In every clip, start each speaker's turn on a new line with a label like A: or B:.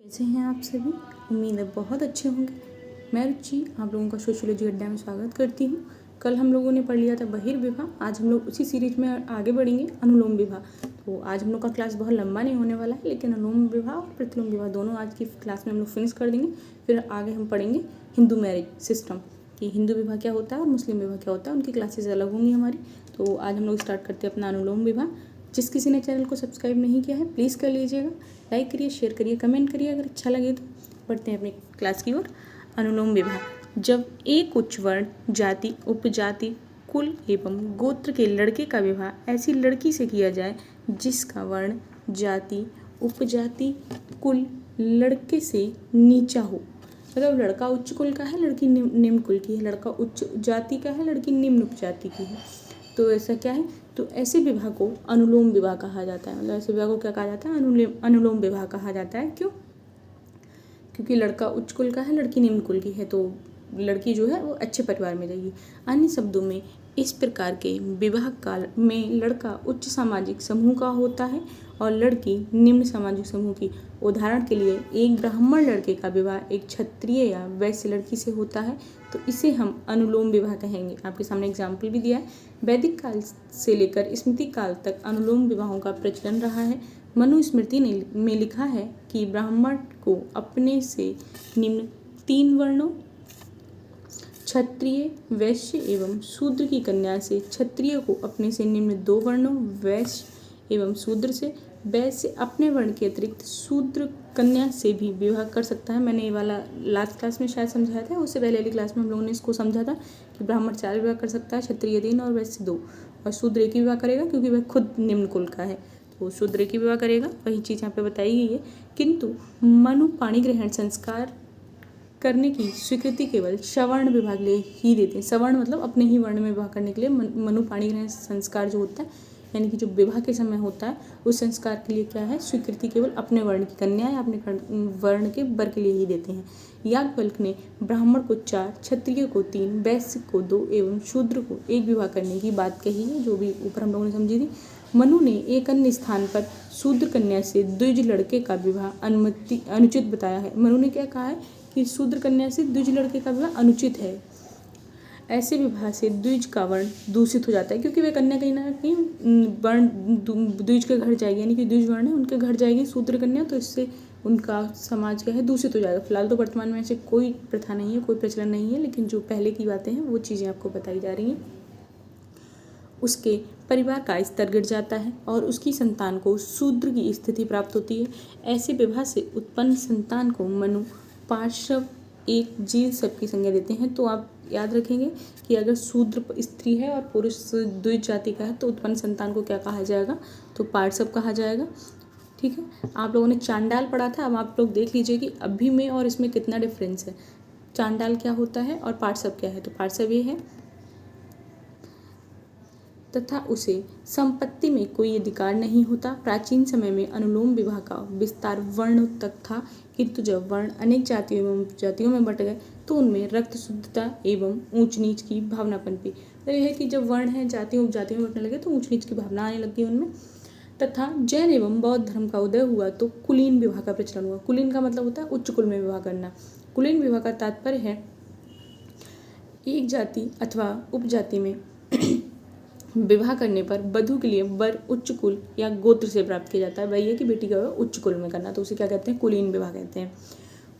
A: कैसे हैं आप सभी। उम्मीद है बहुत अच्छे होंगे। मैं रुचि आप लोगों का सोशियोलॉजी अड्डा में स्वागत करती हूँ। कल हम लोगों ने पढ़ लिया था बहिर्विवाह। आज हम लोग उसी सीरीज में आगे बढ़ेंगे, अनुलोम विवाह। तो आज हम लोग का क्लास बहुत लंबा नहीं होने वाला है, लेकिन अनुलोम विवाह और प्रतिलोम विवाह दोनों आज की क्लास में हम लोग फिनिश कर देंगे। फिर आगे हम पढ़ेंगे हिंदू मैरिज सिस्टम कि हिंदू विवाह क्या होता है और मुस्लिम विवाह क्या होता है, उनकी क्लासेज अलग होंगी हमारी। तो आज हम लोग स्टार्ट करते हैं अपना अनुलोम विवाह। जिस किसी ने चैनल को सब्सक्राइब नहीं किया है प्लीज़ कर लीजिएगा, लाइक करिए, शेयर करिए, कमेंट करिए अगर अच्छा लगे तो। बढ़ते हैं अपनी क्लास की ओर। अनुलोम विवाह, जब एक उच्च वर्ण, जाति, उपजाति, कुल एवं गोत्र के लड़के का विवाह ऐसी लड़की से किया जाए जिसका वर्ण, जाति, उपजाति, कुल लड़के से नीचा हो। मतलब लड़का उच्च कुल का है, लड़की निम्न कुल की है, लड़का उच्च जाति का है, लड़की निम्न उपजाति की है। तो ऐसा क्या है, तो ऐसे विवाह को अनुलोम विवाह कहा जाता है। मतलब ऐसे विवाह को क्या कहा जाता है, अनुलोम विवाह कहा जाता है। क्यों? क्योंकि लड़का उच्च कुल का है, लड़की निम्न कुल की है, तो लड़की जो है वो अच्छे परिवार में जाएगी। अन्य शब्दों में इस प्रकार के विवाह काल में लड़का उच्च सामाजिक समूह का होता है और लड़की निम्न सामाजिक समूह की। उदाहरण के लिए एक ब्राह्मण लड़के का विवाह एक क्षत्रिय या वैश्य लड़की से होता है, तो इसे हम अनुलोम विवाह कहेंगे। आपके सामने एग्जाम्पल भी दिया है। वैदिक काल से लेकर स्मृति काल तक अनुलोम विवाहों का प्रचलन रहा है। मनुस्मृति में लिखा है कि ब्राह्मण को अपने से निम्न 3 वर्णों क्षत्रिय, वैश्य एवं शूद्र की कन्या से, क्षत्रिय को अपने से निम्न 2 वर्णों वैश्य एवं शूद्र से, वैश्य अपने वर्ण के अतिरिक्त शूद्र कन्या से भी विवाह कर सकता है। मैंने ये वाला लास्ट क्लास में शायद समझाया था, उससे पहले वाली क्लास में हम लोगों ने इसको समझा था कि ब्राह्मण 4 विवाह कर सकता है, क्षत्रिय 3 और वैश्य 2, और शूद्र 1 ही विवाह करेगा क्योंकि वह खुद निम्न कुल का है, तो शूद्र 1 ही विवाह करेगा। वही चीज़ यहाँ पे बताई गई है। किंतु मनु पाणिग्रहण संस्कार करने की स्वीकृति केवल सवर्ण विभाग लिए ही देते हैं। सवर्ण मतलब अपने ही वर्ण में विवाह करने के लिए मनु पाणिग्रहण संस्कार जो होता है, यानी कि जो विवाह के समय होता है उस संस्कार के लिए क्या है, स्वीकृति केवल अपने वर्ण की कन्या या अपने वर्ण के वर के लिए ही देते हैं। याज्ञवल्क्य ने ब्राह्मण को 4, क्षत्रिय को 3, वैश्य को 2 एवं शूद्र को 1 विवाह करने की बात कही है, जो भी ऊपर हम लोगों ने समझी थी। मनु ने एक अन्य स्थान पर शूद्र कन्या से द्विज लड़के का विवाह अनुचित बताया है। मनु ने क्या कहा है कि शूद्र कन्या से द्विज लड़के का विवाह अनुचित है। ऐसे विवाह से द्विज का वर्ण दूषित हो जाता है, क्योंकि वह कन्या कहीं ना कहीं वर्ण द्विज के घर जाएगी, यानी कि द्विज वर्ण है उनके घर जाएगी शूद्र कन्या, तो इससे उनका समाज क्या है, दूषित हो जाएगा। फिलहाल तो वर्तमान में ऐसे कोई प्रथा नहीं है, कोई प्रचलन नहीं है, लेकिन जो पहले की बातें हैं वो चीज़ें आपको बताई जा रही हैं। उसके परिवार का स्तर गिर जाता है और उसकी संतान को शूद्र की स्थिति प्राप्त होती है। ऐसे विवाह से उत्पन्न संतान को मनु पार्श्व एक जीव शब्द की संज्ञा देते हैं। तो आप याद रखेंगे कि अगर शूद्र स्त्री है और पुरुष द्विज जाति का है तो उत्पन्न संतान को क्या कहा जाएगा, तो पार्श्व कहा जाएगा। ठीक है, आप लोगों ने चांडाल पढ़ा था, अब आप लोग देख लीजिए कि अभी में और इसमें कितना डिफरेंस है। चांडाल क्या होता है और पार्श्व क्या है, तो पार्श्व ये है तथा उसे संपत्ति में कोई अधिकार नहीं होता। प्राचीन समय में अनुलोम विवाह का विस्तार वर्ण तक था, किंतु जब वर्ण अनेक जातियों एवं उपजातियों में बट गए तो उनमें रक्त शुद्धता एवं ऊंच नीच की भावना पनपी। तो यह है कि जब वर्ण है जातियों उपजातियों में बटने लगे तो ऊंच नीच की भावना आने लगी उनमें। तथा जैन एवं बौद्ध धर्म का उदय हुआ तो कुलीन विवाह का प्रचलन हुआ। कुलीन का मतलब होता है उच्च कुल में विवाह करना। कुलीन विवाह का तात्पर्य है एक जाति अथवा उपजाति में विवाह करने पर वधू के लिए वर उच्च कुल या गोत्र से प्राप्त किया जाता है। वही है कि बेटी का विवाह उच्च कुल में करना, तो उसे क्या कहते हैं, कुलीन विवाह कहते हैं।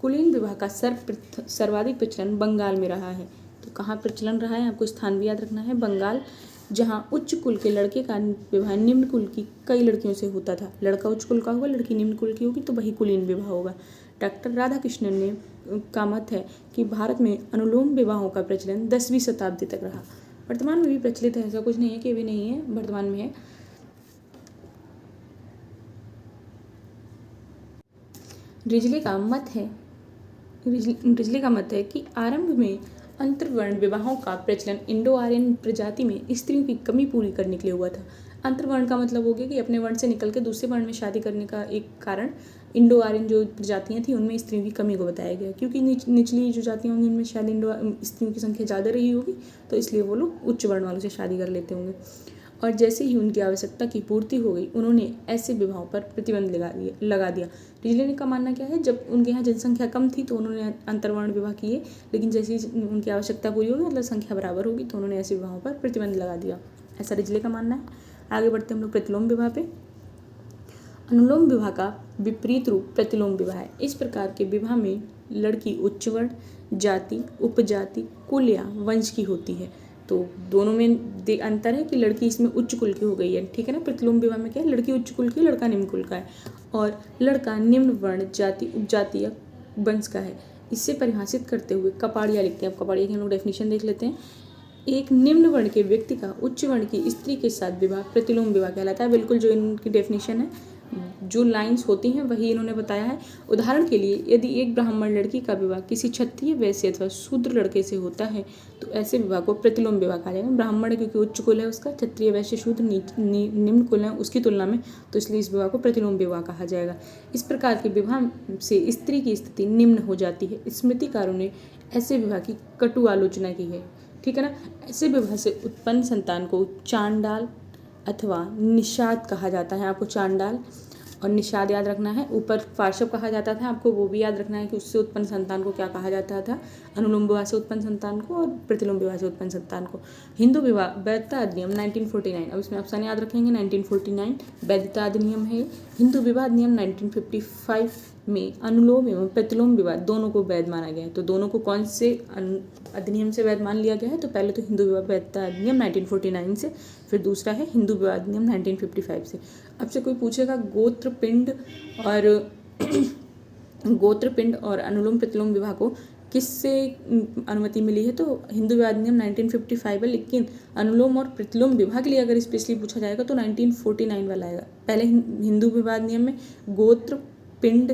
A: कुलीन विवाह का सर्वाधिक प्रचलन बंगाल में रहा है। तो कहाँ प्रचलन रहा है, आपको स्थान भी याद रखना है, बंगाल, जहाँ उच्च कुल के लड़के का विवाह निम्न कुल की कई लड़कियों से होता था। लड़का उच्च कुल का होगा, लड़की निम्न कुल की होगी, तो वही कुलीन विवाह होगा। डॉक्टर राधाकृष्णन ने का मत है कि भारत में अनुलोम विवाहों का प्रचलन 10वीं शताब्दी तक रहा। वर्तमान में भी प्रचलित है, ऐसा कुछ नहीं है कि अभी नहीं है, वर्तमान में है। रिजले का मत है कि आरंभ में अंतर्वर्ण विवाहों का प्रचलन इंडो आर्यन प्रजाति में स्त्रियों की कमी पूरी करने के लिए हुआ था। अंतर्वर्ण का मतलब हो गया कि अपने वर्ण से निकल के दूसरे वर्ण में शादी करने का एक कारण इंडो आर्यन जो प्रजातियां थी उनमें स्त्रियों की कमी को बताया गया, क्योंकि निचली जो जातियां होंगी उनमें शायद स्त्रियों की संख्या ज़्यादा रही होगी, तो इसलिए वो लोग उच्च वर्ण वालों से शादी कर लेते होंगे। और जैसे ही उनकी आवश्यकता की पूर्ति हो गई उन्होंने ऐसे विवाहों पर प्रतिबंध लगा दिया। रिजले का मानना क्या है, जब उनके यहाँ जनसंख्या कम थी तो उन्होंने अंतर्वर्ण विवाह किए, लेकिन जैसे ही उनकी आवश्यकता पूरी होगी मतलब संख्या बराबर होगी तो उन्होंने ऐसे विवाहों पर प्रतिबंध लगा दिया, ऐसा रिजले का मानना है। आगे बढ़ते हैं हम लोग प्रतिलोम विवाह पे। अनुलोम विवाह का विपरीत रूप प्रतिलोम विवाह है। इस प्रकार के विवाह में लड़की उच्च वर्ण, जाति, उपजाति, कुल या वंश की होती है। तो दोनों में अंतर है कि लड़की इसमें उच्च कुल की हो गई है, ठीक है ना। प्रतिलोम विवाह में क्या है, लड़की उच्च कुल की, लड़का निम्न कुल का है, और लड़का निम्न वर्ण, जाति, उपजाति या वंश का है। इससे परिभाषित करते हुए कपाड़िया लिखते हैं। अब कपाड़िया की हम लोग डेफिनेशन देख लेते हैं। एक निम्न वर्ण के व्यक्ति का उच्च वर्ण की स्त्री के साथ विवाह प्रतिलोम विवाह कहलाता है। बिल्कुल जो इनकी डेफिनेशन है, जो लाइंस होती हैं वही इन्होंने बताया है। उदाहरण के लिए यदि एक ब्राह्मण लड़की का विवाह किसी क्षत्रिय, वैश्य अथवा शूद्र लड़के से होता है तो ऐसे विवाह को प्रतिलोम विवाह कहा जाएगा। ब्राह्मण क्योंकि उच्च कुल है उसका, क्षत्रिय, वैश्य, शूद्र निम्न कुल है उसकी तुलना में, तो इसलिए इस विवाह को प्रतिलोम विवाह कहा जाएगा। इस प्रकार के विवाह से स्त्री की स्थिति निम्न हो जाती है। स्मृतिकारों ने ऐसे विवाह की कटु आलोचना की है, ठीक है ना। ऐसे विवाह से उत्पन्न संतान को चांडाल अथवा निषाद कहा जाता है। आपको चांडाल और निषाद याद रखना है। ऊपर पार्श्व कहा जाता था, आपको वो भी याद रखना है कि उससे उत्पन्न संतान को क्या कहा जाता था, अनुलोम विवाह से उत्पन्न संतान को और प्रतिलोम विवाह से उत्पन्न संतान को। हिंदू विवाह वैधता अधिनियम 1949, अब इसमें ऑप्शन याद रखेंगे 1949 वैधता अधिनियम है। हिंदू विवाह अधिनियम 1955 में अनुलोम एवं प्रतिलोम विवाह दोनों को वैध माना गया है। तो दोनों को कौन से अधिनियम से वैध मान लिया गया है, तो पहले तो हिंदू विवाह वैधता अधिनियम 1949 से, फिर दूसरा है हिंदू विवाह अधिनियम 1955 से। अब से कोई पूछेगा गोत्रपिंड और अनुलोम प्रतिलोम विवाह को किससे अनुमति मिली है, तो हिंदू विवाह अधिनियम 1955 है, लेकिन अनुलोम और प्रतिलोम विवाह के लिए अगर स्पेशली पूछा जाएगा तो 1949 वाला आएगा। पहले हिंदू विवाह अधिनियम में गोत्र, पिंड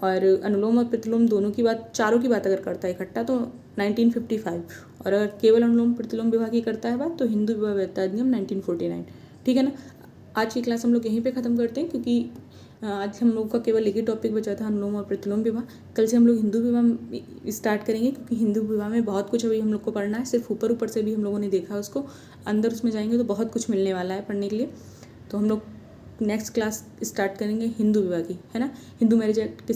A: और अनुलोम और प्रतिलोम दोनों की बात, चारों की बात अगर करता है इकट्ठा तो 1955, और अगर केवल अनुलोम प्रतिलोम विवाह की करता है बात तो हिंदू विवाह वैधता अधिनियम 1949, ठीक है ना। आज की क्लास हम लोग यहीं पे ख़त्म करते हैं, क्योंकि आज हम लोग का केवल एक ही टॉपिक बचा था, अनुलोम और प्रतिलोम विवाह। कल से हम लोग हिंदू विवाह स्टार्ट करेंगे, क्योंकि हिंदू विवाह में बहुत कुछ अभी हम लोग को पढ़ना है। सिर्फ ऊपर से भी हम लोगों ने देखा उसको, अंदर उसमें जाएंगे तो बहुत कुछ मिलने वाला है पढ़ने के लिए। तो हम लोग नेक्स्ट क्लास स्टार्ट करेंगे हिंदू विवाह की, है ना। हिंदू मैरिज एक्ट,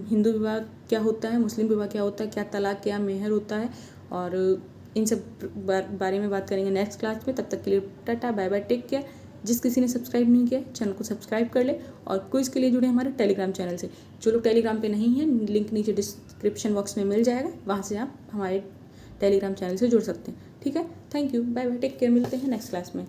A: हिंदू विवाह क्या होता है, मुस्लिम विवाह क्या होता है, क्या तलाक, क्या मेहर होता है, और इन सब बारे में बात करेंगे नेक्स्ट क्लास में। तब तक के लिए tata, bye bye, take care. जिस किसी ने सब्सक्राइब नहीं किया चैनल को सब्सक्राइब कर ले, और क्विज के लिए जुड़े हमारे टेलीग्राम चैनल से। जो लोग टेलीग्राम पे नहीं हैं, लिंक नीचे डिस्क्रिप्शन बॉक्स में मिल जाएगा, वहाँ से आप हमारे टेलीग्राम चैनल से जुड़ सकते हैं, ठीक है। Thank you, bye bye, take care, मिलते हैं नेक्स्ट क्लास में।